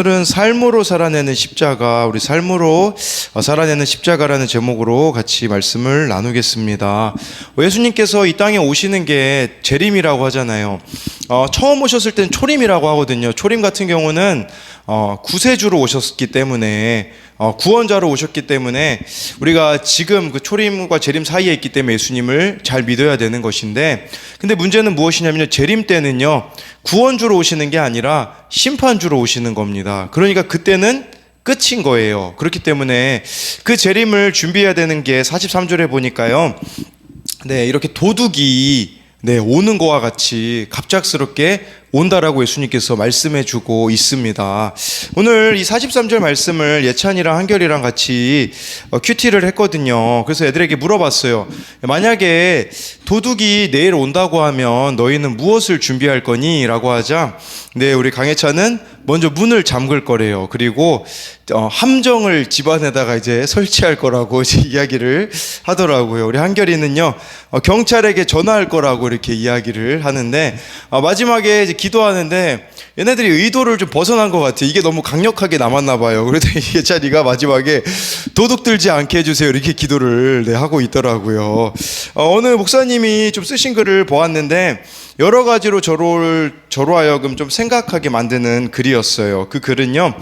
오늘은 삶으로 살아내는 십자가, 우리 삶으로 살아내는 십자가라는 제목으로 같이 말씀을 나누겠습니다. 예수님께서 이 땅에 오시는 게 재림이라고 하잖아요. 처음 오셨을 땐 초림이라고 하거든요. 초림 같은 경우는 구세주로 오셨기 때문에, 구원자로 오셨기 때문에 우리가 지금 그 초림과 재림 사이에 있기 때문에 예수님을 잘 믿어야 되는 것인데, 근데 문제는 무엇이냐면요, 재림 때는요 구원주로 오시는 게 아니라 심판주로 오시는 겁니다. 그러니까 그때는 끝인 거예요. 그렇기 때문에 그 재림을 준비해야 되는 게 43절에 보니까요, 이렇게 도둑이 오는 거와 같이 갑작스럽게 온다라고 예수님께서 말씀해 주고 있습니다. 오늘 이 43절 말씀을 예찬이랑 한결이랑 같이 큐티를 했거든요. 그래서 애들에게 물어봤어요. 만약에 도둑이 내일 온다고 하면 너희는 무엇을 준비할 거니? 라고 하자, 우리 강혜찬은 먼저 문을 잠글 거래요. 그리고 함정을 집안에다가 이제 설치할 거라고 이야기를 하더라고요. 우리 한결이는요, 경찰에게 전화할 거라고 이렇게 이야기를 하는데, 마지막에 이제 기도하는데 얘네들이 의도를 좀 벗어난 것 같아요. 이게 너무 강력하게 남았나 봐요. 그래서 예찬이가 마지막에 도둑 들지 않게 해주세요 이렇게 기도를 하고 있더라고요. 오늘 목사님이 좀 쓰신 글을 보았는데 여러 가지로 저로 하여금 좀 생각하게 만드는 글이었어요. 그 글은요,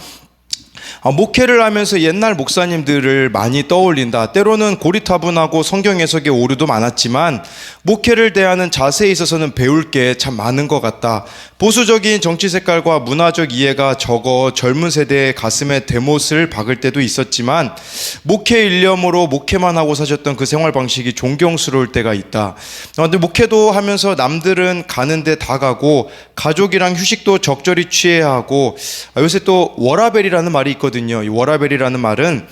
목회를 하면서 옛날 목사님들을 많이 떠올린다. 때로는 고리타분하고 성경 해석의 오류도 많았지만 목회를 대하는 자세에 있어서는 배울 게 참 많은 것 같다. 보수적인 정치 색깔과 문화적 이해가 적어 젊은 세대의 가슴에 대못을 박을 때도 있었지만 목회 일념으로 목회만 하고 사셨던 그 생활 방식이 존경스러울 때가 있다. 근데 목회도 하면서 남들은 가는데 다 가고 가족이랑 휴식도 적절히 취해야 하고, 요새 또 워라벨이라는 말이 있거든요. 이 워라벨이라는 말은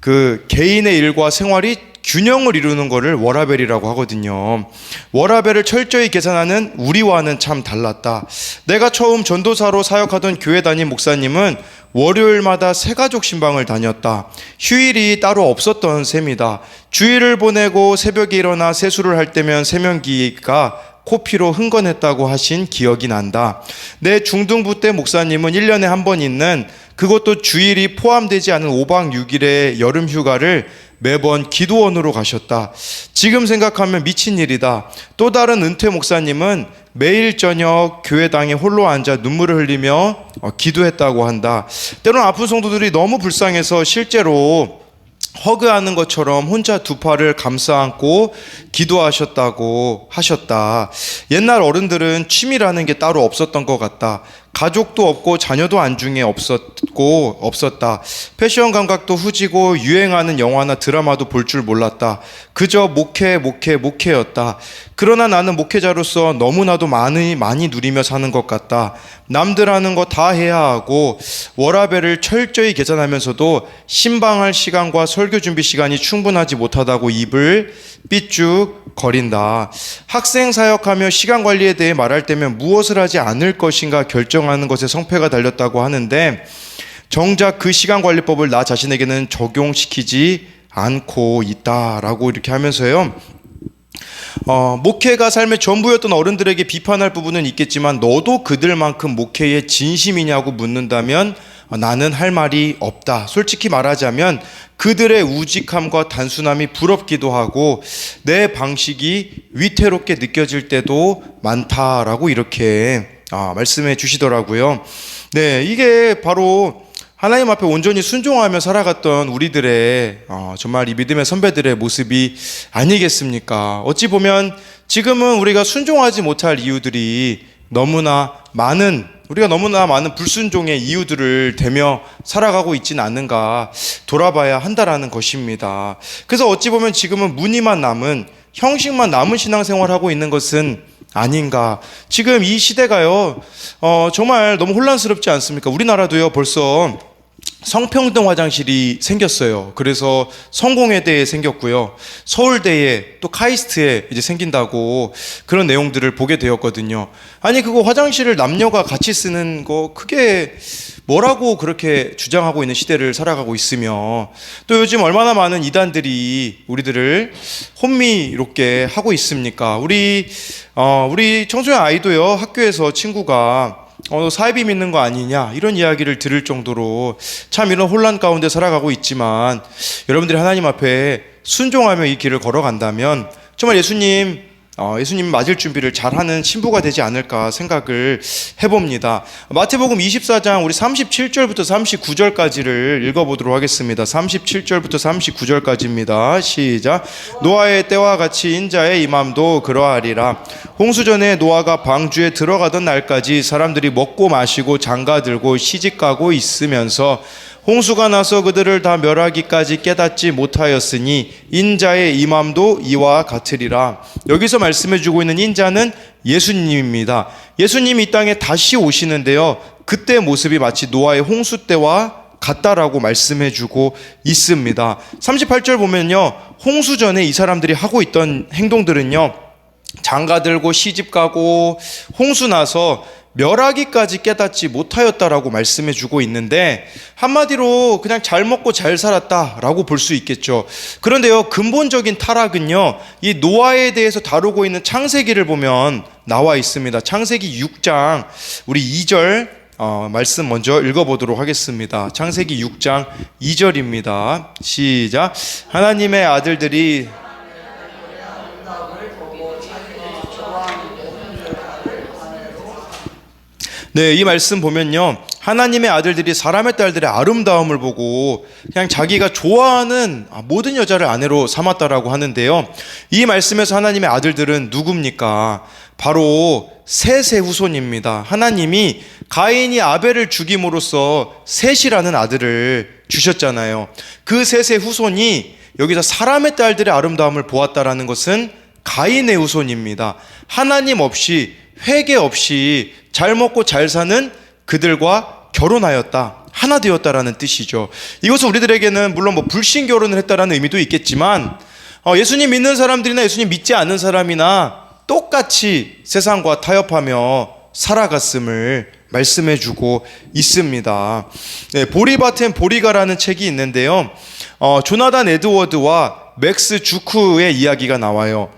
그 개인의 일과 생활이 균형을 이루는 것을 워라벨이라고 하거든요. 워라벨을 철저히 계산하는 우리와는 참 달랐다. 내가 처음 전도사로 사역하던 교회 담임 목사님은 월요일마다 새가족 신방을 다녔다. 휴일이 따로 없었던 셈이다. 주일을 보내고 새벽에 일어나 세수를 할 때면 세면기가 코피로 흥건했다고 하신 기억이 난다. 내 중등부 때 목사님은 1년에 한 번 있는, 그것도 주일이 포함되지 않은 5박 6일의 여름 휴가를 매번 기도원으로 가셨다. 지금 생각하면 미친 일이다. 또 다른 은퇴 목사님은 매일 저녁 교회당에 홀로 앉아 눈물을 흘리며 기도했다고 한다. 때로는 아픈 성도들이 너무 불쌍해서 실제로 허그하는 것처럼 혼자 두 팔을 감싸 안고 기도하셨다고 하셨다. 옛날 어른들은 취미라는 게 따로 없었던 것 같다. 가족도 없고 자녀도 안중에 없었다. 패션 감각도 후지고 유행하는 영화나 드라마도 볼 줄 몰랐다. 그저 목회였다. 그러나 나는 목회자로서 너무나도 많이 누리며 사는 것 같다. 남들 하는 거 다 해야 하고 워라벨을 철저히 계산하면서도 신방할 시간과 설교 준비 시간이 충분하지 못하다고 입을 삐쭉 거린다. 학생 사역하며 시간 관리에 대해 말할 때면 무엇을 하지 않을 것인가 결정하는 것에 성패가 달렸다고 하는데, 정작 그 시간 관리법을 나 자신에게는 적용시키지 않고 있다라고 이렇게 하면서요, 목회가 삶의 전부였던 어른들에게 비판할 부분은 있겠지만 너도 그들만큼 목회에 진심이냐고 묻는다면 나는 할 말이 없다. 솔직히 말하자면 그들의 우직함과 단순함이 부럽기도 하고 내 방식이 위태롭게 느껴질 때도 많다라고 이렇게 말씀해 주시더라고요. 이게 바로 하나님 앞에 온전히 순종하며 살아갔던 우리들의 정말 이 믿음의 선배들의 모습이 아니겠습니까? 어찌 보면 지금은 우리가 순종하지 못할 이유들이 우리가 너무나 많은 불순종의 이유들을 대며 살아가고 있지는 않는가 돌아봐야 한다라는 것입니다. 그래서 어찌 보면 지금은 무늬만 남은, 형식만 남은 신앙생활하고 있는 것은 아닌가. 지금 이 시대가요, 정말 너무 혼란스럽지 않습니까? 우리나라도요, 벌써 성평등 화장실이 생겼어요. 그래서 성공회대에 생겼고요, 서울대에 또 카이스트에 이제 생긴다고 그런 내용들을 보게 되었거든요. 아니, 그거 화장실을 남녀가 같이 쓰는 거 그게 뭐라고 그렇게 주장하고 있는 시대를 살아가고 있으며, 또 요즘 얼마나 많은 이단들이 우리들을 혼미롭게 하고 있습니까? 우리 청소년 아이도요, 학교에서 친구가 사이비 믿는 거 아니냐 이런 이야기를 들을 정도로 참 이런 혼란 가운데 살아가고 있지만 여러분들이 하나님 앞에 순종하며 이 길을 걸어간다면 정말 예수님 맞을 준비를 잘하는 신부가 되지 않을까 생각을 해봅니다. 마태복음 24장 우리 37절부터 39절까지를 읽어보도록 하겠습니다. 37절부터 39절까지입니다. 시작. 노아의 때와 같이 인자의 임함도 그러하리라. 홍수전에 노아가 방주에 들어가던 날까지 사람들이 먹고 마시고 장가들고 시집가고 있으면서 홍수가 나서 그들을 다 멸하기까지 깨닫지 못하였으니 인자의 임함도 이와 같으리라. 여기서 말씀해주고 있는 인자는 예수님입니다. 예수님이 이 땅에 다시 오시는데요, 그때 모습이 마치 노아의 홍수 때와 같다라고 말씀해주고 있습니다. 38절 보면요, 홍수 전에 이 사람들이 하고 있던 행동들은요, 장가들고 시집가고 홍수 나서 멸하기까지 깨닫지 못하였다라고 말씀해 주고 있는데, 한마디로 그냥 잘 먹고 잘 살았다라고 볼 수 있겠죠. 그런데요, 근본적인 타락은요, 이 노아에 대해서 다루고 있는 창세기를 보면 나와 있습니다. 창세기 6장 우리 2절 말씀 먼저 읽어보도록 하겠습니다. 창세기 6장 2절입니다. 시작. 하나님의 아들들이 네, 이 말씀 보면요, 하나님의 아들들이 사람의 딸들의 아름다움을 보고 그냥 자기가 좋아하는 모든 여자를 아내로 삼았다라고 하는데요, 이 말씀에서 하나님의 아들들은 누굽니까? 바로 셋의 후손입니다. 하나님이 가인이 아벨을 죽임으로써 셋이라는 아들을 주셨잖아요. 그 셋의 후손이 여기서 사람의 딸들의 아름다움을 보았다라는 것은 가인의 후손입니다. 하나님 없이, 회개 없이 잘 먹고 잘 사는 그들과 결혼하였다, 하나 되었다라는 뜻이죠. 이것은 우리들에게는 물론 불신 결혼을 했다라는 의미도 있겠지만, 예수님 믿는 사람들이나 예수님 믿지 않는 사람이나 똑같이 세상과 타협하며 살아갔음을 말씀해주고 있습니다. 네, 보리밭엔 보리가라는 책이 있는데요, 조나단 에드워드와 맥스 주크의 이야기가 나와요.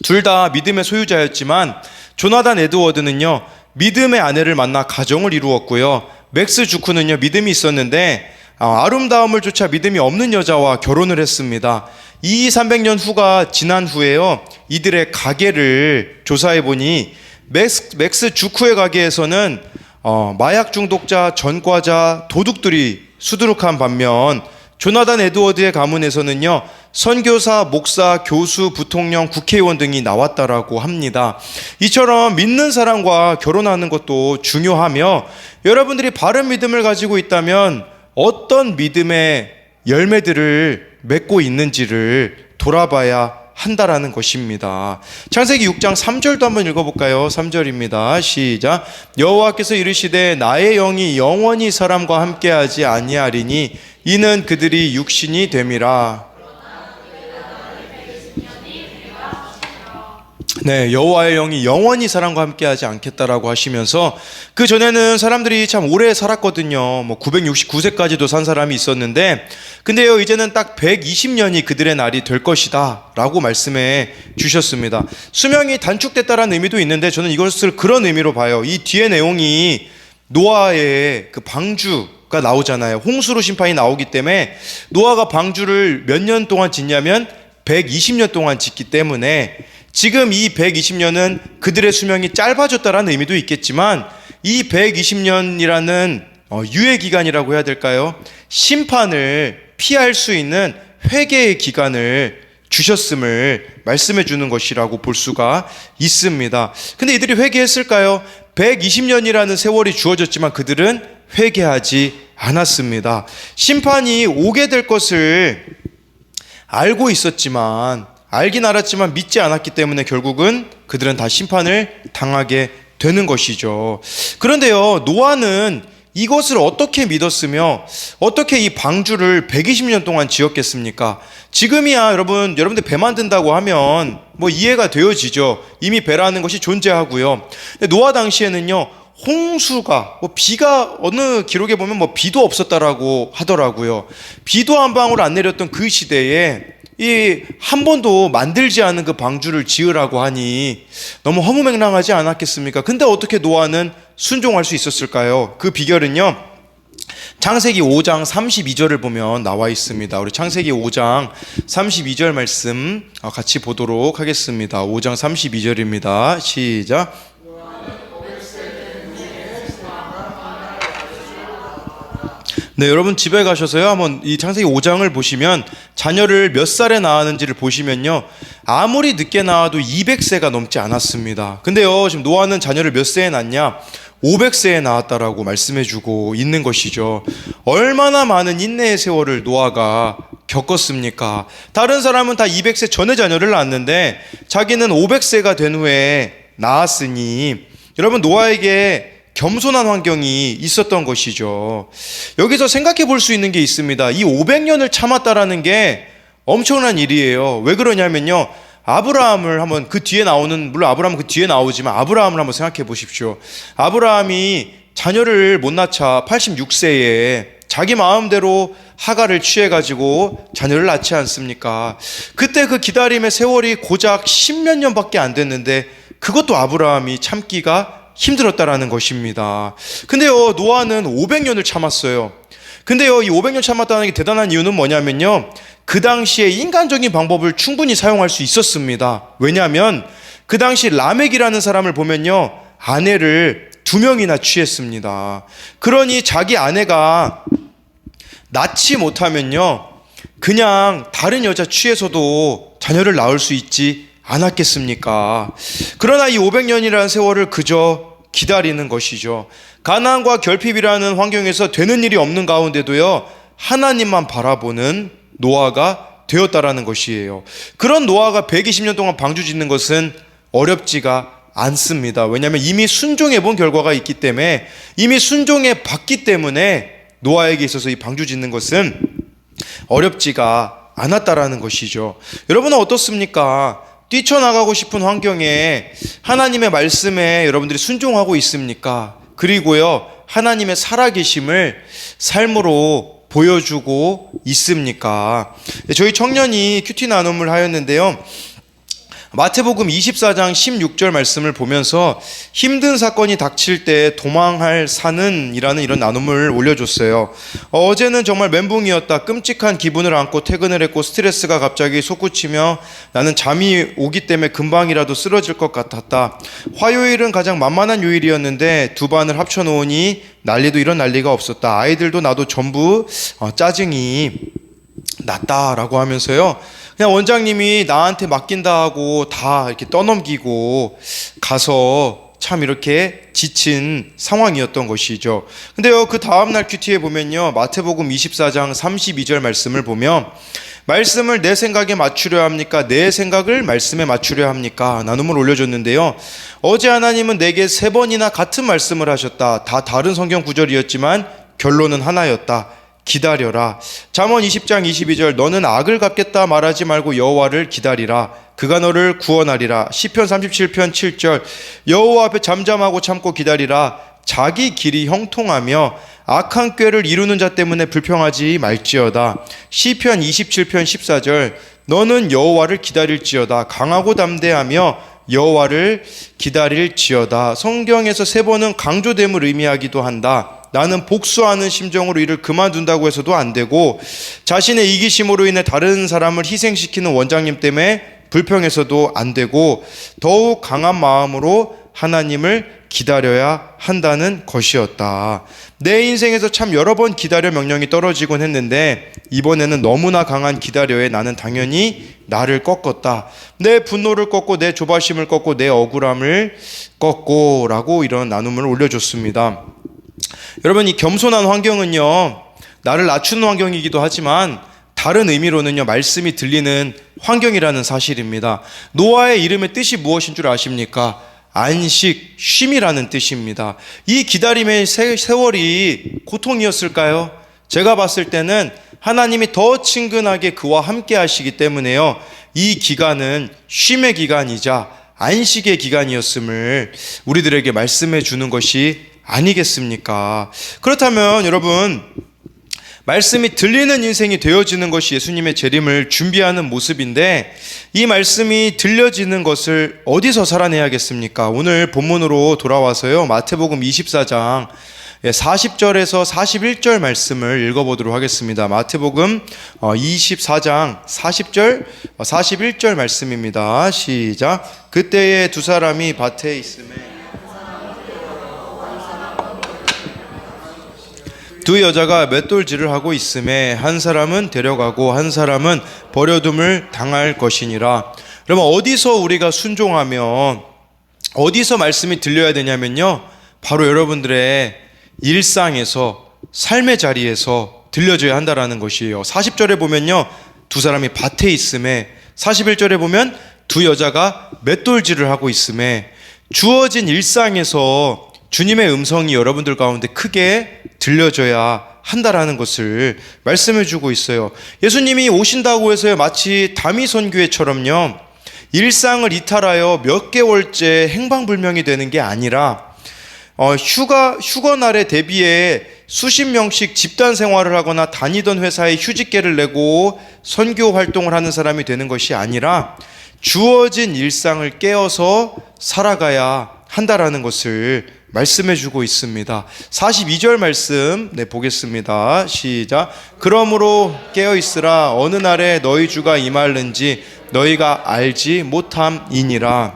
둘 다 믿음의 소유자였지만 조나단 에드워드는요, 믿음의 아내를 만나 가정을 이루었고요, 맥스 주크는요, 믿음이 있었는데 아름다움을 쫓아 믿음이 없는 여자와 결혼을 했습니다. 300년 후가 지난 후에요, 이들의 가게를 조사해보니 맥스 주크의 가게에서는 마약 중독자, 전과자, 도둑들이 수두룩한 반면 조나단 에드워드의 가문에서는요, 선교사, 목사, 교수, 부통령, 국회의원 등이 나왔다라고 합니다. 이처럼 믿는 사람과 결혼하는 것도 중요하며, 여러분들이 바른 믿음을 가지고 있다면 어떤 믿음의 열매들을 맺고 있는지를 돌아봐야 한다라는 것입니다. 창세기 6장 3절도 한번 읽어볼까요? 3절입니다. 시작. 여호와께서 이르시되 나의 영이 영원히 사람과 함께하지 아니하리니 이는 그들이 육신이 됨이라. 네, 여호와의 영이 영원히 사람과 함께하지 않겠다라고 하시면서, 그 전에는 사람들이 참 오래 살았거든요. 969세까지도 산 사람이 있었는데, 근데요, 이제는 딱 120년이 그들의 날이 될 것이다 라고 말씀해 주셨습니다. 수명이 단축됐다라는 의미도 있는데, 저는 이것을 그런 의미로 봐요. 이 뒤에 내용이 노아의 그 방주가 나오잖아요. 홍수로 심판이 나오기 때문에 노아가 방주를 몇 년 동안 짓냐면 120년 동안 짓기 때문에, 지금 이 120년은 그들의 수명이 짧아졌다라는 의미도 있겠지만, 이 120년이라는 유예 기간이라고 해야 될까요? 심판을 피할 수 있는 회개의 기간을 주셨음을 말씀해 주는 것이라고 볼 수가 있습니다. 근데 이들이 회개했을까요? 120년이라는 세월이 주어졌지만 그들은 회개하지 않았습니다. 심판이 오게 될 것을 알고 있었지만, 알긴 알았지만 믿지 않았기 때문에 결국은 그들은 다 심판을 당하게 되는 것이죠. 그런데요, 노아는 이것을 어떻게 믿었으며 어떻게 이 방주를 120년 동안 지었겠습니까? 지금이야 여러분들 배 만든다고 하면 이해가 되어지죠. 이미 배라는 것이 존재하고요. 근데 노아 당시에는요, 홍수가 비가 어느 기록에 보면 비도 없었다라고 하더라고요. 비도 한 방울 안 내렸던 그 시대에 이 한 번도 만들지 않은 그 방주를 지으라고 하니 너무 허무맹랑하지 않았겠습니까? 근데 어떻게 노아는 순종할 수 있었을까요? 그 비결은요, 창세기 5장 32절을 보면 나와 있습니다. 우리 창세기 5장 32절 말씀 같이 보도록 하겠습니다. 5장 32절입니다. 시작. 네, 여러분 집에 가셔서요, 한번 이 창세기 5장을 보시면 자녀를 몇 살에 낳았는지를 보시면요, 아무리 늦게 낳아도 200세가 넘지 않았습니다. 근데요, 지금 노아는 자녀를 몇 세에 낳냐? 500세에 낳았다라고 말씀해주고 있는 것이죠. 얼마나 많은 인내의 세월을 노아가 겪었습니까? 다른 사람은 다 200세 전에 자녀를 낳았는데 자기는 500세가 된 후에 낳았으니, 여러분 노아에게 겸손한 환경이 있었던 것이죠. 여기서 생각해 볼 수 있는 게 있습니다. 이 500년을 참았다라는 게 엄청난 일이에요. 왜 그러냐면요, 아브라함을 한번 그 뒤에 나오는, 물론 아브라함은 그 뒤에 나오지만 아브라함을 한번 생각해 보십시오. 아브라함이 자녀를 못 낳자 86세에 자기 마음대로 하가를 취해가지고 자녀를 낳지 않습니까? 그때 그 기다림의 세월이 고작 10몇 년밖에 안 됐는데 그것도 아브라함이 참기가 힘들었다라는 것입니다. 근데요, 노아는 500년을 참았어요. 근데요, 이 500년 참았다는 게 대단한 이유는 뭐냐면요, 그 당시에 인간적인 방법을 충분히 사용할 수 있었습니다. 왜냐하면 그 당시 라멕이라는 사람을 보면요, 아내를 2명이나 취했습니다. 그러니 자기 아내가 낳지 못하면요, 그냥 다른 여자 취해서도 자녀를 낳을 수 있지 않았겠습니까? 그러나 이 500년이라는 세월을 그저 기다리는 것이죠. 가난과 결핍이라는 환경에서 되는 일이 없는 가운데도요, 하나님만 바라보는 노아가 되었다라는 것이에요. 그런 노아가 120년 동안 방주 짓는 것은 어렵지가 않습니다. 왜냐하면 이미 순종해 본 결과가 있기 때문에, 이미 순종해 봤기 때문에 노아에게 있어서 이 방주 짓는 것은 어렵지가 않았다라는 것이죠. 여러분은 어떻습니까? 뛰쳐나가고 싶은 환경에 하나님의 말씀에 여러분들이 순종하고 있습니까? 그리고요, 하나님의 살아계심을 삶으로 보여주고 있습니까? 저희 청년이 큐티 나눔을 하였는데요, 마태복음 24장 16절 말씀을 보면서 힘든 사건이 닥칠 때 도망할 산은 이라는 이런 나눔을 올려줬어요. 어제는 정말 멘붕이었다. 끔찍한 기분을 안고 퇴근을 했고 스트레스가 갑자기 솟구치며 나는 잠이 오기 때문에 금방이라도 쓰러질 것 같았다. 화요일은 가장 만만한 요일이었는데 두 반을 합쳐놓으니 난리도 이런 난리가 없었다. 아이들도 나도 전부 짜증이 났다라고 하면서요, 그냥 원장님이 나한테 맡긴다 하고 다 이렇게 떠넘기고 가서 참 이렇게 지친 상황이었던 것이죠. 근데요, 그 다음날 큐티에 보면요, 마태복음 24장 32절 말씀을 보면, 말씀을 내 생각에 맞추려 합니까? 내 생각을 말씀에 맞추려 합니까? 나눔을 올려줬는데요, 어제 하나님은 내게 3번이나 같은 말씀을 하셨다. 다 다른 성경 구절이었지만 결론은 하나였다. 기다려라. 잠언 20장 22절, 너는 악을 갚겠다 말하지 말고 여호와를 기다리라. 그가 너를 구원하리라. 시편 37편 7절, 여호와 앞에 잠잠하고 참고 기다리라. 자기 길이 형통하며 악한 꾀를 이루는 자 때문에 불평하지 말지어다. 시편 27편 14절, 너는 여호와를 기다릴지어다. 강하고 담대하며 여호와를 기다릴지어다. 성경에서 3번은 강조됨을 의미하기도 한다. 나는 복수하는 심정으로 일을 그만둔다고 해서도 안 되고, 자신의 이기심으로 인해 다른 사람을 희생시키는 원장님 때문에 불평해서도 안 되고, 더욱 강한 마음으로 하나님을 기다려야 한다는 것이었다. 내 인생에서 참 여러 번 기다려 명령이 떨어지곤 했는데 이번에는 너무나 강한 기다려에 나는 당연히 나를 꺾었다. 내 분노를 꺾고 내 조바심을 꺾고 내 억울함을 꺾고 라고 이런 나눔을 올려줬습니다. 여러분, 이 겸손한 환경은요, 나를 낮추는 환경이기도 하지만 다른 의미로는요, 말씀이 들리는 환경이라는 사실입니다. 노아의 이름의 뜻이 무엇인 줄 아십니까? 안식, 쉼이라는 뜻입니다. 이 기다림의 세월이 고통이었을까요? 제가 봤을 때는 하나님이 더 친근하게 그와 함께 하시기 때문에요, 이 기간은 쉼의 기간이자 안식의 기간이었음을 우리들에게 말씀해 주는 것이 아니겠습니까? 그렇다면 여러분, 말씀이 들리는 인생이 되어지는 것이 예수님의 재림을 준비하는 모습인데, 이 말씀이 들려지는 것을 어디서 살아내야겠습니까? 오늘 본문으로 돌아와서요, 마태복음 24장 40절에서 41절 말씀을 읽어보도록 하겠습니다. 마태복음 24장 40절 41절 말씀입니다. 시작. 그때에 두 사람이 밭에 있음에 두 여자가 맷돌질을 하고 있음에 한 사람은 데려가고 한 사람은 버려둠을 당할 것이니라. 그러면 어디서 우리가 순종하면, 어디서 말씀이 들려야 되냐면요, 바로 여러분들의 일상에서, 삶의 자리에서 들려줘야 한다라는 것이에요. 40절에 보면요, 두 사람이 밭에 있음에, 41절에 보면 두 여자가 맷돌질을 하고 있음에, 주어진 일상에서 주님의 음성이 여러분들 가운데 크게 들려줘야 한다라는 것을 말씀해 주고 있어요. 예수님이 오신다고 해서 마치 다미선교회처럼요, 일상을 이탈하여 몇 개월째 행방불명이 되는 게 아니라 휴거 날에 대비해 수십 명씩 집단 생활을 하거나 다니던 회사에 휴직계를 내고 선교 활동을 하는 사람이 되는 것이 아니라 주어진 일상을 깨어서 살아가야 한다라는 것을 말씀해 주고 있습니다. 42절 말씀 보겠습니다. 시작. 그러므로 깨어있으라. 어느 날에 너희 주가 임할는지 너희가 알지 못함이니라.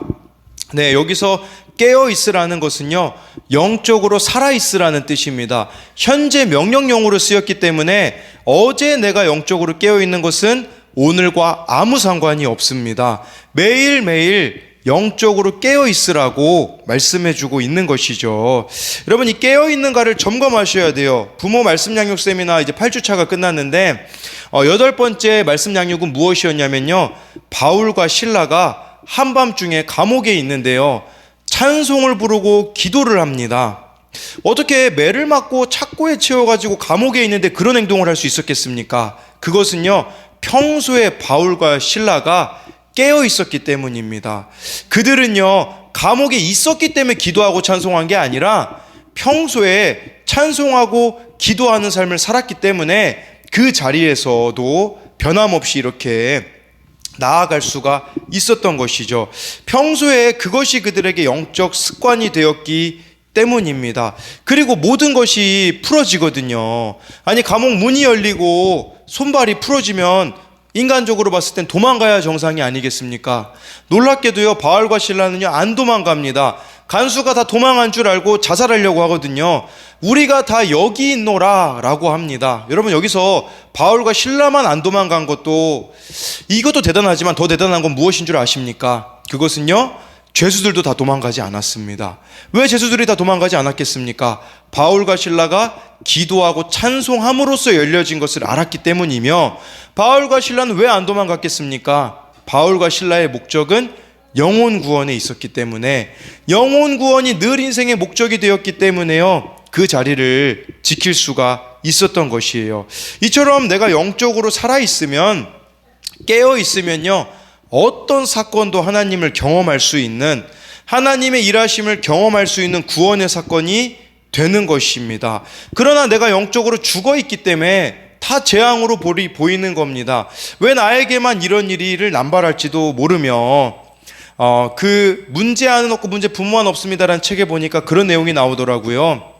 여기서 깨어있으라는 것은요, 영적으로 살아있으라는 뜻입니다. 현재 명령형으로 쓰였기 때문에 어제 내가 영적으로 깨어있는 것은 오늘과 아무 상관이 없습니다. 매일매일 영적으로 깨어있으라고 말씀해주고 있는 것이죠. 여러분, 이 깨어있는가를 점검하셔야 돼요. 부모 말씀 양육 세미나 이제 8주차가 끝났는데 8번째 말씀 양육은 무엇이었냐면요, 바울과 실라가 한밤중에 감옥에 있는데요, 찬송을 부르고 기도를 합니다. 어떻게 매를 맞고 착고에 채워가지고 감옥에 있는데 그런 행동을 할 수 있었겠습니까? 그것은요, 평소에 바울과 실라가 깨어 있었기 때문입니다. 그들은요, 감옥에 있었기 때문에 기도하고 찬송한 게 아니라 평소에 찬송하고 기도하는 삶을 살았기 때문에 그 자리에서도 변함없이 이렇게 나아갈 수가 있었던 것이죠. 평소에 그것이 그들에게 영적 습관이 되었기 때문입니다. 그리고 모든 것이 풀어지거든요. 아니, 감옥 문이 열리고 손발이 풀어지면 인간적으로 봤을 땐 도망가야 정상이 아니겠습니까? 놀랍게도요, 바울과 실라는요, 안 도망갑니다. 간수가 다 도망한 줄 알고 자살하려고 하거든요. 우리가 다 여기 있노라 라고 합니다. 여러분, 여기서 바울과 실라만 안 도망간 것도, 이것도 대단하지만 더 대단한 건 무엇인 줄 아십니까? 그것은요, 죄수들도 다 도망가지 않았습니다. 왜 죄수들이 다 도망가지 않았겠습니까? 바울과 실라가 기도하고 찬송함으로써 열려진 것을 알았기 때문이며, 바울과 실라는 왜 안 도망갔겠습니까? 바울과 실라의 목적은 영혼 구원에 있었기 때문에, 영혼 구원이 늘 인생의 목적이 되었기 때문에요, 그 자리를 지킬 수가 있었던 것이에요. 이처럼 내가 영적으로 살아있으면, 깨어있으면요, 어떤 사건도 하나님을 경험할 수 있는, 하나님의 일하심을 경험할 수 있는 구원의 사건이 되는 것입니다. 그러나 내가 영적으로 죽어있기 때문에 다 재앙으로 보이는 겁니다. 왜 나에게만 이런 일을 남발할지도 모르며, 그 문제안은 없고 문제 분모는 없습니다라는 책에 보니까 그런 내용이 나오더라고요.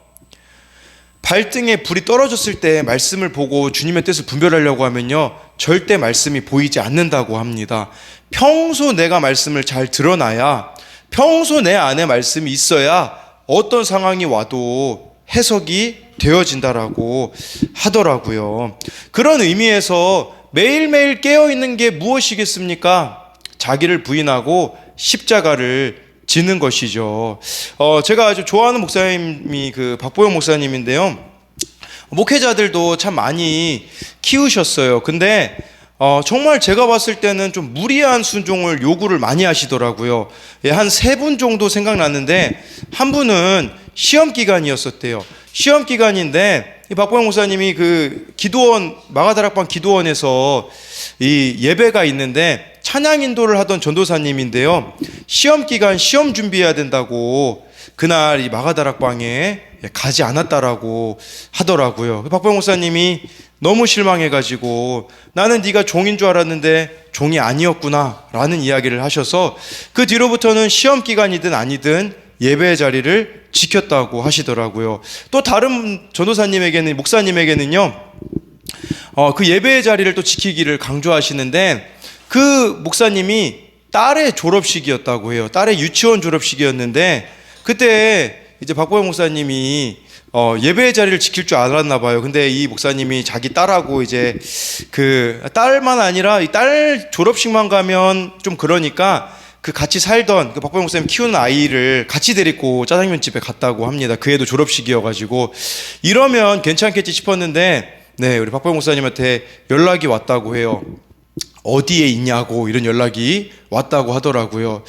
발등에 불이 떨어졌을 때 말씀을 보고 주님의 뜻을 분별하려고 하면요, 절대 말씀이 보이지 않는다고 합니다. 평소 내가 말씀을 잘 드러나야, 평소 내 안에 말씀이 있어야 어떤 상황이 와도 해석이 되어진다라고 하더라고요. 그런 의미에서 매일매일 깨어있는 게 무엇이겠습니까? 자기를 부인하고 십자가를 지는 것이죠. 제가 아주 좋아하는 목사님이 그 박보영 목사님인데요, 목회자들도 참 많이 키우셨어요. 근데 정말 제가 봤을 때는 좀 무리한 순종을 요구를 많이 하시더라고요. 한 3분 정도 생각났는데, 한 분은 시험 기간이었었대요. 시험 기간인데 이 박보영 목사님이 그 기도원, 마가다락방 기도원에서 이 예배가 있는데 찬양 인도를 하던 전도사님인데요, 시험 기간 시험 준비해야 된다고 그날 이 마가다락방에 가지 않았다라고 하더라고요. 박보영 목사님이 너무 실망해가지고 나는 네가 종인 줄 알았는데 종이 아니었구나 라는 이야기를 하셔서 그 뒤로부터는 시험 기간이든 아니든 예배의 자리를 지켰다고 하시더라고요. 또 다른 전도사님에게는, 목사님에게는요, 그 예배의 자리를 또 지키기를 강조하시는데, 그 목사님이 딸의 졸업식이었다고 해요. 딸의 유치원 졸업식이었는데 그때 이제 박보영 목사님이 예배의 자리를 지킬 줄 알았나 봐요. 근데 이 목사님이 자기 딸하고 이제 그 딸만 아니라 이 딸 졸업식만 가면 좀 그러니까 그 같이 살던 그 박보영 목사님 키우는 아이를 같이 데리고 짜장면 집에 갔다고 합니다. 그 애도 졸업식이어가지고 이러면 괜찮겠지 싶었는데, 네, 우리 박보영 목사님한테 연락이 왔다고 해요. 어디에 있냐고 이런 연락이 왔다고 하더라고요.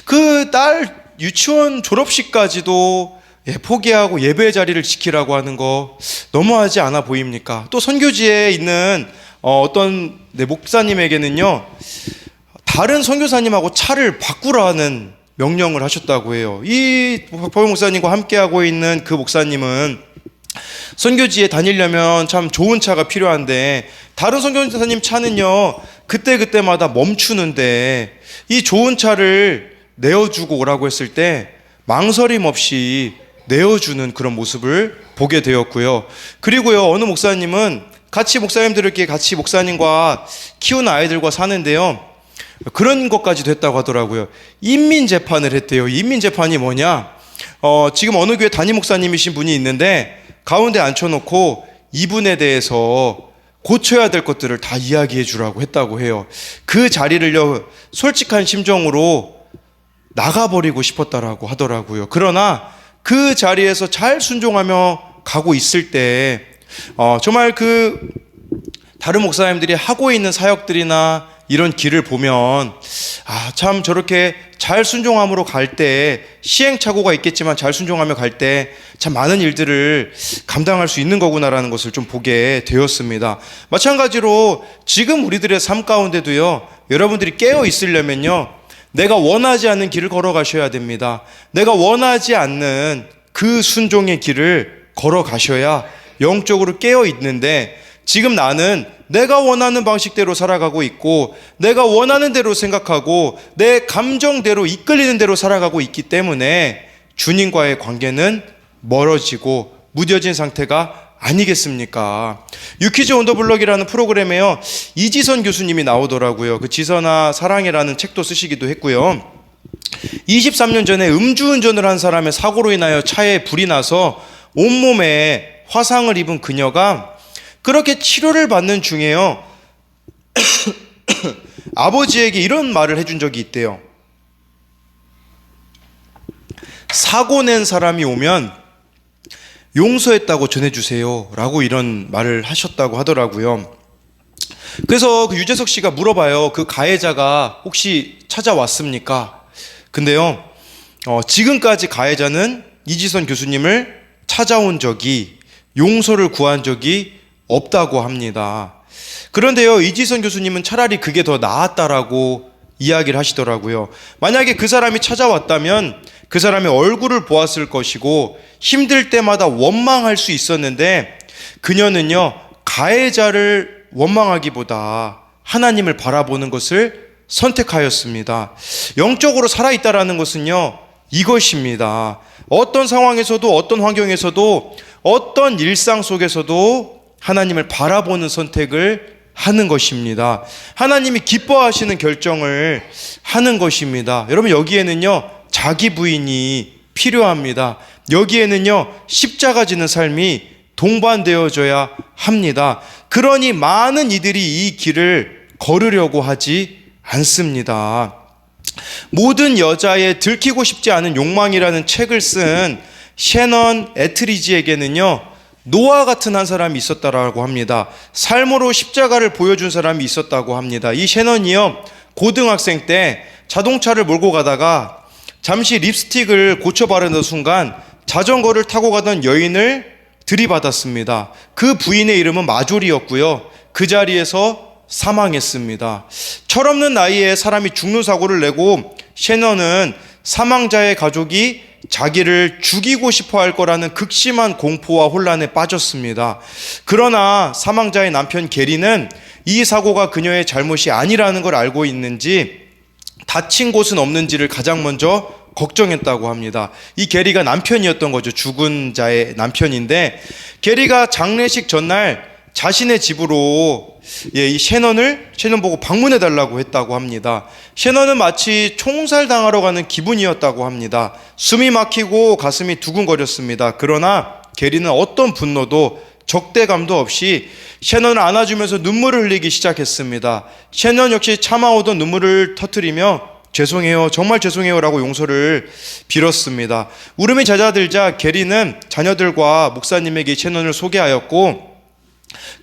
그 딸 유치원 졸업식까지도 포기하고 예배 자리를 지키라고 하는 거 너무하지 않아 보입니까? 또 선교지에 있는 어떤 목사님에게는요, 다른 선교사님하고 차를 바꾸라는 명령을 하셨다고 해요. 이 박보영 목사님과 함께하고 있는 그 목사님은 선교지에 다니려면 참 좋은 차가 필요한데 다른 선교사님 차는요 그때그때마다 멈추는데 이 좋은 차를 내어주고 오라고 했을 때 망설임 없이 내어주는 그런 모습을 보게 되었고요. 그리고요, 어느 목사님은 같이 목사님들끼리 같이 목사님과 키우는 아이들과 사는데요, 그런 것까지도 했다고 하더라고요. 인민재판을 했대요. 인민재판이 뭐냐, 지금 어느 교회 담임 목사님이신 분이 있는데 가운데 앉혀놓고 이분에 대해서 고쳐야 될 것들을 다 이야기해 주라고 했다고 해요. 그 자리를요, 솔직한 심정으로 나가버리고 싶었다라고 하더라고요. 그러나 그 자리에서 잘 순종하며 가고 있을 때 정말 그 다른 목사님들이 하고 있는 사역들이나 이런 길을 보면 참 저렇게 잘 순종함으로 갈 때 시행착오가 있겠지만 잘 순종하며 갈 때 참 많은 일들을 감당할 수 있는 거구나라는 것을 좀 보게 되었습니다. 마찬가지로 지금 우리들의 삶 가운데도요, 여러분들이 깨어 있으려면요, 내가 원하지 않는 길을 걸어가셔야 됩니다. 내가 원하지 않는 그 순종의 길을 걸어가셔야 영적으로 깨어 있는데, 지금 나는 내가 원하는 방식대로 살아가고 있고 내가 원하는 대로 생각하고 내 감정대로 이끌리는 대로 살아가고 있기 때문에 주님과의 관계는 멀어지고 무뎌진 상태가 아니겠습니까? 유퀴즈 온 더 블럭이라는 프로그램에요, 이지선 교수님이 나오더라고요. 그 지선아 사랑해라는 책도 쓰시기도 했고요. 23년 전에 음주운전을 한 사람의 사고로 인하여 차에 불이 나서 온몸에 화상을 입은 그녀가 그렇게 치료를 받는 중에요, 아버지에게 이런 말을 해준 적이 있대요. 사고 낸 사람이 오면 용서했다고 전해주세요 라고 이런 말을 하셨다고 하더라고요. 그래서 그 유재석 씨가 물어봐요. 그 가해자가 혹시 찾아왔습니까? 근데요, 지금까지 가해자는 이지선 교수님을 찾아온 적이, 용서를 구한 적이 없다고 합니다. 그런데요, 이지선 교수님은 차라리 그게 더 나았다라고 이야기를 하시더라고요. 만약에 그 사람이 찾아왔다면 그 사람의 얼굴을 보았을 것이고 힘들 때마다 원망할 수 있었는데, 그녀는요 가해자를 원망하기보다 하나님을 바라보는 것을 선택하였습니다. 영적으로 살아있다라는 것은요 이것입니다. 어떤 상황에서도, 어떤 환경에서도, 어떤 일상 속에서도 하나님을 바라보는 선택을 하는 것입니다. 하나님이 기뻐하시는 결정을 하는 것입니다. 여러분, 여기에는요 자기 부인이 필요합니다. 여기에는요 십자가 지는 삶이 동반되어져야 합니다. 그러니 많은 이들이 이 길을 걸으려고 하지 않습니다. 모든 여자의 들키고 싶지 않은 욕망이라는 책을 쓴 셰넌 에트리지에게는요 노아 같은 한 사람이 있었다라고 합니다. 삶으로 십자가를 보여준 사람이 있었다고 합니다. 이 셰넌이요 고등학생 때 자동차를 몰고 가다가 잠시 립스틱을 고쳐 바르는 순간 자전거를 타고 가던 여인을 들이받았습니다. 그 부인의 이름은 마조리였고요. 그 자리에서 사망했습니다. 철없는 나이에 사람이 죽는 사고를 내고 셰넌은 사망자의 가족이 자기를 죽이고 싶어 할 거라는 극심한 공포와 혼란에 빠졌습니다. 그러나 사망자의 남편 게리는 이 사고가 그녀의 잘못이 아니라는 걸 알고 있는지 다친 곳은 없는지를 가장 먼저 걱정했다고 합니다. 이 게리가 남편이었던 거죠. 죽은 자의 남편인데, 게리가 장례식 전날 자신의 집으로 이 셰넌 보고 방문해 달라고 했다고 합니다. 셰넌은 마치 총살당하러 가는 기분이었다고 합니다. 숨이 막히고 가슴이 두근거렸습니다. 그러나 게리는 어떤 분노도 적대감도 없이 셰넌을 안아주면서 눈물을 흘리기 시작했습니다. 셰넌 역시 참아오던 눈물을 터뜨리며 죄송해요, 정말 죄송해요 라고 용서를 빌었습니다. 울음이 잦아들자 게리는 자녀들과 목사님에게 셰넌을 소개하였고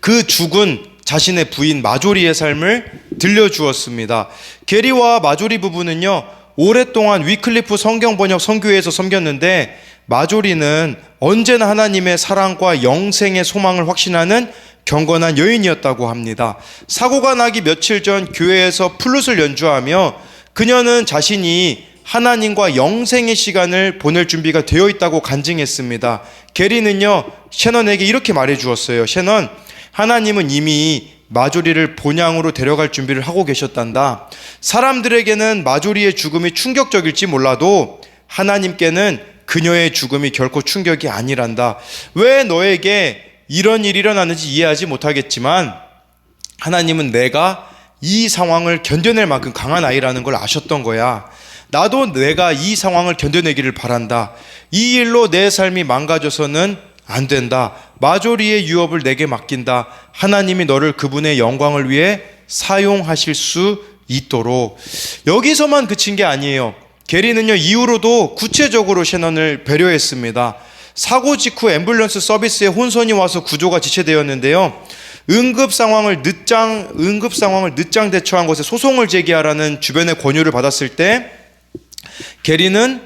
그 죽은 자신의 부인 마조리의 삶을 들려주었습니다. 게리와 마조리 부부는요, 오랫동안 위클리프 성경번역 선교회에서 섬겼는데 마조리는 언제나 하나님의 사랑과 영생의 소망을 확신하는 경건한 여인이었다고 합니다. 사고가 나기 며칠 전 교회에서 플룻을 연주하며 그녀는 자신이 하나님과 영생의 시간을 보낼 준비가 되어 있다고 간증했습니다. 게리는요, 셰넌에게 이렇게 말해 주었어요. 셰넌, 하나님은 이미 마조리를 본향으로 데려갈 준비를 하고 계셨단다. 사람들에게는 마조리의 죽음이 충격적일지 몰라도 하나님께는 그녀의 죽음이 결코 충격이 아니란다. 왜 너에게 이런 일이 일어나는지 이해하지 못하겠지만 하나님은 내가 이 상황을 견뎌낼 만큼 강한 아이라는 걸 아셨던 거야. 나도 내가 이 상황을 견뎌내기를 바란다. 이 일로 내 삶이 망가져서는 안 된다. 마조리의 유업을 내게 맡긴다. 하나님이 너를 그분의 영광을 위해 사용하실 수 있도록. 여기서만 그친 게 아니에요. 게리는요, 이후로도 구체적으로 셰넌을 배려했습니다. 사고 직후 앰뷸런스 서비스에 혼선이 와서 구조가 지체되었는데요, 응급 상황을 늦장 대처한 것에 소송을 제기하라는 주변의 권유를 받았을 때 게리는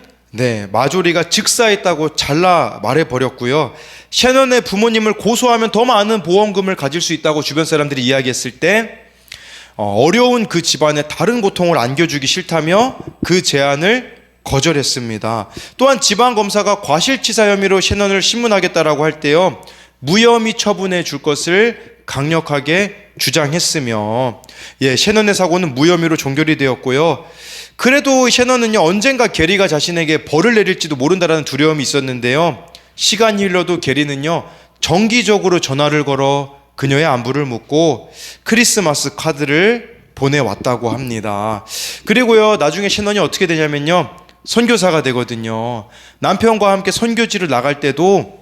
마조리가 즉사했다고 잘라 말해버렸고요. 셰넌의 부모님을 고소하면 더 많은 보험금을 가질 수 있다고 주변 사람들이 이야기했을 때 어려운 그 집안에 다른 고통을 안겨주기 싫다며 그 제안을 거절했습니다. 또한 지방검사가 과실치사 혐의로 셰넌을 신문하겠다라고 할 때요, 무혐의 처분해 줄 것을 강력하게 주장했으며, 셰넌의 사고는 무혐의로 종결이 되었고요. 그래도 셰넌은요, 언젠가 게리가 자신에게 벌을 내릴지도 모른다라는 두려움이 있었는데요, 시간이 흘러도 게리는요, 정기적으로 전화를 걸어 그녀의 안부를 묻고 크리스마스 카드를 보내왔다고 합니다. 그리고요, 나중에 셰넌이 어떻게 되냐면요, 선교사가 되거든요. 남편과 함께 선교지를 나갈 때도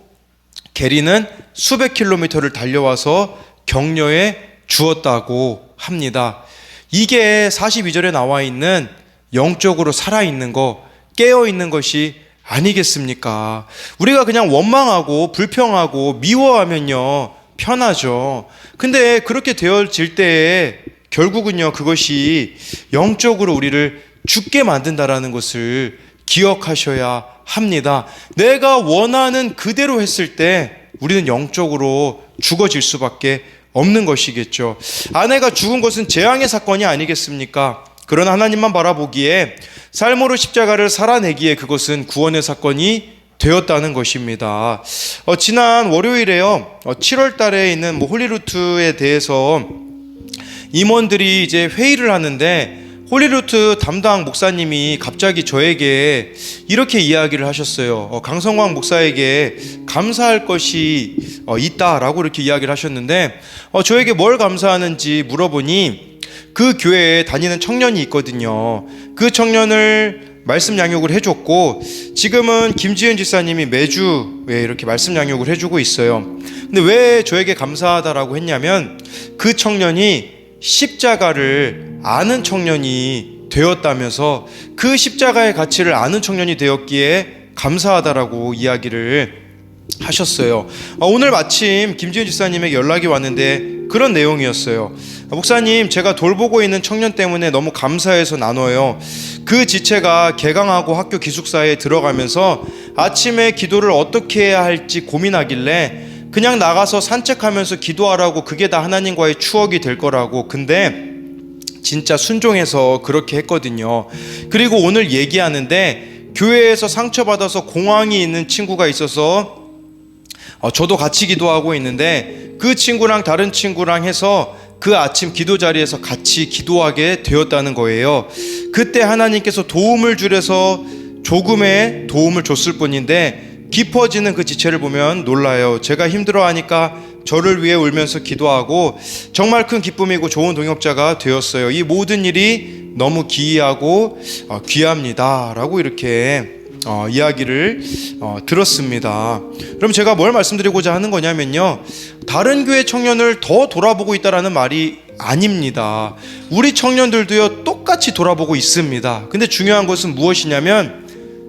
게리는 수백 킬로미터를 달려와서 격려해 주었다고 합니다. 이게 42절에 나와 있는 영적으로 살아있는 거, 깨어있는 것이 아니겠습니까? 우리가 그냥 원망하고 불평하고 미워하면요, 편하죠. 근데 그렇게 되어질 때에 결국은요, 그것이 영적으로 우리를 죽게 만든다라는 것을 기억하셔야 합니다. 내가 원하는 그대로 했을 때 우리는 영적으로 죽어질 수밖에 없는 것이겠죠. 아내가 죽은 것은 재앙의 사건이 아니겠습니까? 그러나 하나님만 바라보기에 삶으로 십자가를 살아내기에 그것은 구원의 사건이 되었다는 것입니다. 지난 월요일에요, 7월 달에 있는 홀리루트에 대해서 임원들이 이제 회의를 하는데 홀리루트 담당 목사님이 갑자기 저에게 이렇게 이야기를 하셨어요. 강성광 목사에게 감사할 것이 있다라고 이렇게 이야기를 하셨는데, 저에게 뭘 감사하는지 물어보니 그 교회에 다니는 청년이 있거든요. 그 청년을 말씀 양육을 해줬고 지금은 김지은 집사님이 매주 이렇게 말씀 양육을 해주고 있어요. 근데 왜 저에게 감사하다라고 했냐면 그 청년이 십자가를 아는 청년이 되었다면서 그 십자가의 가치를 아는 청년이 되었기에 감사하다라고 이야기를 하셨어요. 오늘 마침 김지은 집사님에게 연락이 왔는데 그런 내용이었어요. 목사님, 제가 돌보고 있는 청년 때문에 너무 감사해서 나눠요. 그 지체가 개강하고 학교 기숙사에 들어가면서 아침에 기도를 어떻게 해야 할지 고민하길래 그냥 나가서 산책하면서 기도하라고, 그게 다 하나님과의 추억이 될 거라고. 근데 진짜 순종해서 그렇게 했거든요. 그리고 오늘 얘기하는데 교회에서 상처받아서 공황이 있는 친구가 있어서 저도 같이 기도하고 있는데 그 친구랑 다른 친구랑 해서 그 아침 기도 자리에서 같이 기도하게 되었다는 거예요. 그때 하나님께서 도움을 주려서 조금의 도움을 줬을 뿐인데 깊어지는 그 지체를 보면 놀라요. 제가 힘들어하니까 저를 위해 울면서 기도하고 정말 큰 기쁨이고 좋은 동역자가 되었어요. 이 모든 일이 너무 기이하고 귀합니다 라고 이렇게 이야기를 들었습니다. 그럼 제가 뭘 말씀드리고자 하는 거냐면요, 다른 교회 청년을 더 돌아보고 있다라는 말이 아닙니다. 우리 청년들도요 똑같이 돌아보고 있습니다. 근데 중요한 것은 무엇이냐면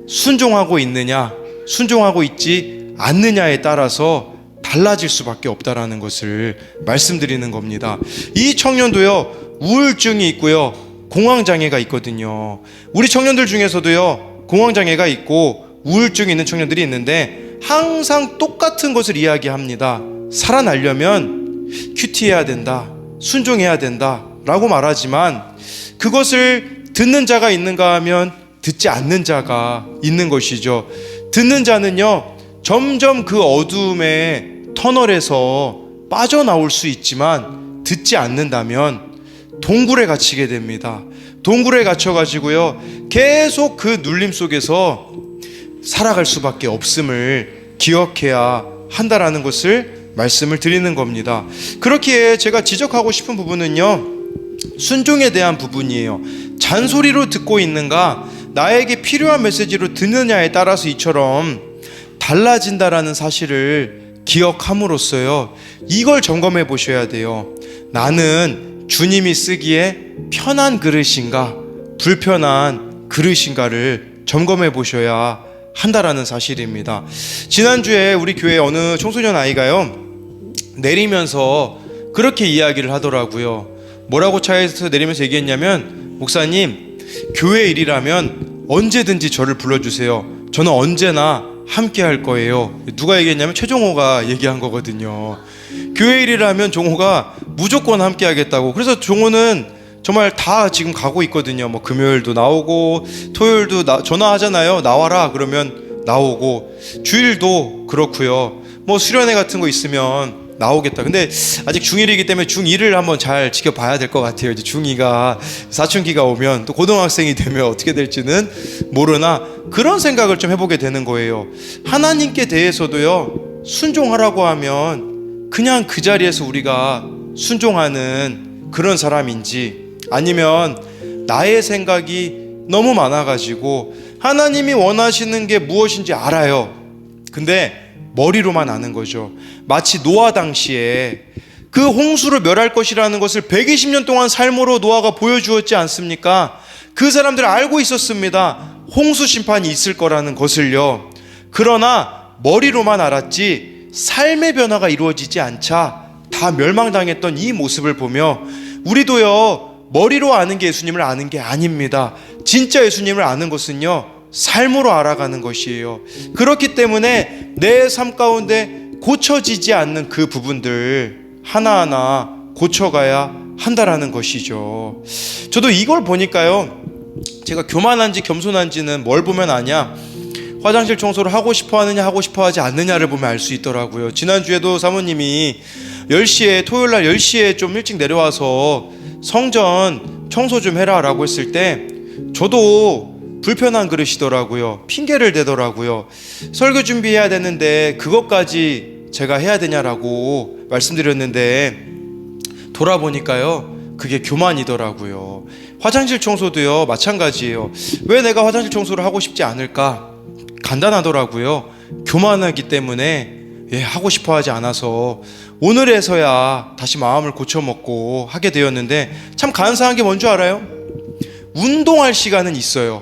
순종하고 있느냐 순종하고 있지 않느냐에 따라서 달라질 수밖에 없다라는 것을 말씀드리는 겁니다. 이 청년도요 우울증이 있고요 공황장애가 있거든요. 우리 청년들 중에서도요 공황장애가 있고 우울증이 있는 청년들이 있는데 항상 똑같은 것을 이야기합니다. 살아나려면 큐티해야 된다, 순종해야 된다 라고 말하지만 그것을 듣는 자가 있는가 하면 듣지 않는 자가 있는 것이죠. 듣는 자는요 점점 그 어두움의 터널에서 빠져나올 수 있지만 듣지 않는다면 동굴에 갇히게 됩니다. 동굴에 갇혀가지고요 계속 그 눌림 속에서 살아갈 수밖에 없음을 기억해야 한다라는 것을 말씀을 드리는 겁니다. 그렇기에 제가 지적하고 싶은 부분은요 순종에 대한 부분이에요. 잔소리로 듣고 있는가 나에게 필요한 메시지로 듣느냐에 따라서 이처럼 달라진다라는 사실을 기억함으로써요 이걸 점검해 보셔야 돼요. 나는 주님이 쓰기에 편한 그릇인가 불편한 그릇인가를 점검해 보셔야 한다라는 사실입니다. 지난주에 우리 교회 어느 청소년 아이가요 내리면서 그렇게 이야기를 하더라고요. 뭐라고 차에서 내리면서 얘기했냐면, 목사님 교회 일이라면 언제든지 저를 불러주세요. 저는 언제나 함께 할 거예요. 누가 얘기했냐면 최종호가 얘기한 거거든요. 교회 일이라면 종호가 무조건 함께 하겠다고. 그래서 종호는 정말 다 지금 가고 있거든요. 뭐 금요일도 나오고 토요일도 전화하잖아요. 나와라 그러면 나오고, 주일도 그렇고요. 뭐 수련회 같은 거 있으면 나오겠다. 근데 아직 중1이기 때문에 중2를 한번 잘 지켜봐야 될 것 같아요. 이제 중2가 사춘기가 오면 또 고등학생이 되면 어떻게 될지는 모르나 그런 생각을 좀 해보게 되는 거예요. 하나님께 대해서도요 순종하라고 하면 그냥 그 자리에서 우리가 순종하는 그런 사람인지, 아니면 나의 생각이 너무 많아가지고 하나님이 원하시는 게 무엇인지 알아요. 근데 머리로만 아는 거죠. 마치 노아 당시에 그 홍수를 멸할 것이라는 것을 120년 동안 삶으로 노아가 보여주었지 않습니까? 그 사람들 알고 있었습니다. 홍수 심판이 있을 거라는 것을요. 그러나 머리로만 알았지 삶의 변화가 이루어지지 않자 다 멸망당했던 이 모습을 보며 우리도요 머리로 아는 게 예수님을 아는 게 아닙니다. 진짜 예수님을 아는 것은요 삶으로 알아가는 것이에요. 그렇기 때문에 내 삶 가운데 고쳐지지 않는 그 부분들 하나하나 고쳐가야 한다라는 것이죠. 저도 이걸 보니까요, 제가 교만한지 겸손한지는 뭘 보면 아냐, 화장실 청소를 하고 싶어 하느냐 하고 싶어 하지 않느냐를 보면 알 수 있더라고요. 지난주에도 사모님이 10시에 토요일날 10시에 좀 일찍 내려와서 성전 청소 좀 해라 라고 했을 때 저도 불편한 그릇이더라고요. 핑계를 대더라고요. 설교 준비해야 되는데 그것까지 제가 해야 되냐라고 말씀드렸는데 돌아보니까요 그게 교만이더라고요. 화장실 청소도요 마찬가지예요. 왜 내가 화장실 청소를 하고 싶지 않을까? 간단하더라고요. 교만하기 때문에 하고 싶어 하지 않아서 오늘에서야 다시 마음을 고쳐먹고 하게 되었는데, 참 간사한 게 뭔 줄 알아요? 운동할 시간은 있어요.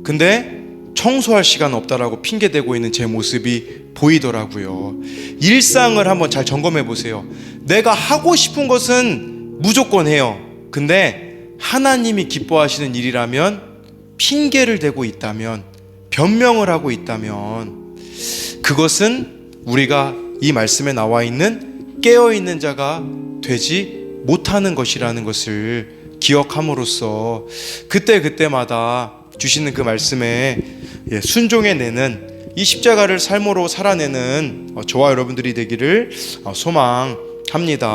근데 청소할 시간 없다라고 핑계대고 있는 제 모습이 보이더라고요. 일상을 한번 잘 점검해 보세요. 내가 하고 싶은 것은 무조건 해요. 근데 하나님이 기뻐하시는 일이라면, 핑계를 대고 있다면, 변명을 하고 있다면 그것은 우리가 이 말씀에 나와 있는 깨어있는 자가 되지 못하는 것이라는 것을 기억함으로써 그때그때마다 주시는 그 말씀에 순종해내는 이 십자가를 삶으로 살아내는 저와 여러분들이 되기를 소망합니다.